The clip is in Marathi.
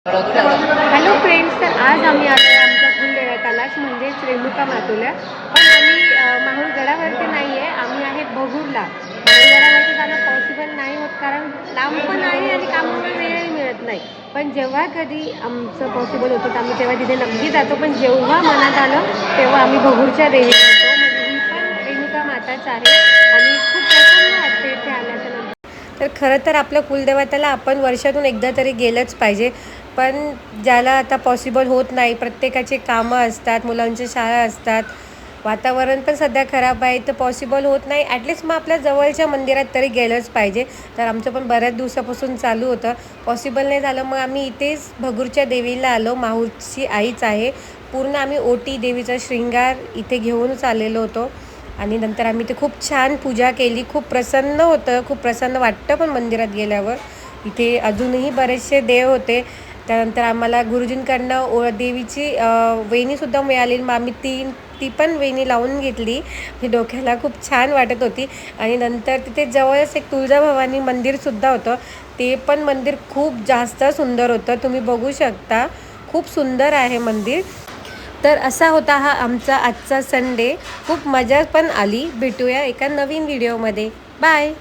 हॅलो फ्रेंड्स, तर आज आम्ही आलो आहे आमच्या कुलदेवतालाच म्हणजेच रेणुका मातुला. पण आम्ही माहूरगडावरती नाही आहे, आम्ही आहे बगूरला. माहूरगडावरती जाणं पॉसिबल नाही होत कारण लांब पण आहे आणि कामामुळे वेळही मिळत नाही. पण जेव्हा कधी आमचं पॉसिबल होतं तर आम्ही तेव्हा तिथे नक्की जातो. पण जेव्हा मनात आलं तेव्हा आम्ही बगूरच्या देवी जातो. म्हणजे ही पण रेणुका माताच आहे आणि खूप प्रसन्न वाटते इथे आल्याच्या नंतर. तर खरं तर आपल्या कुलदेवताला आपण वर्षातून एकदा तरी गेलंच पाहिजे. पण ज्याला आता पॉसिबल होत नाही, प्रत्येकाची कामं असतात, मुलांच्या शाळा असतात, वातावरण पण सध्या खराब आहे, तर पॉसिबल होत नाही. ॲटलिस्ट मग आपल्या जवळच्या मंदिरात तरी गेलंच पाहिजे. तर आमचं पण बऱ्याच दिवसापासून चालू होतं, पॉसिबल नाही झालं. मग आम्ही इथेच भगूरच्या देवीला आलो. माहूरची आईच आहे. पूर्ण आम्ही ओटी देवीचा शृंगार इथे घेऊनच आलेलो होतो आणि नंतर आम्ही ते खूप छान पूजा केली. खूप प्रसन्न होतं, खूप प्रसन्न वाटतं पण मंदिरात गेल्यावर. इथे अजूनही बरेचसे देव होते. त्यानंतर आम्हाला गुरुजींकडनं देवीची वेणीसुद्धा मिळाली. मग आम्ही ती पण वेणी लावून घेतली. ही डोक्याला खूप छान वाटत होती. आणि नंतर तिथे जवळच एक तुळजाभवानी मंदिरसुद्धा होतं. ते पण मंदिर खूप जास्त सुंदर होतं, तुम्ही बघू शकता. खूप सुंदर आहे मंदिर. तर असा होता हा आमचा आजचा संडे. खूप मजा पण आली. भेटूया एका नवीन व्हिडिओमध्ये. बाय.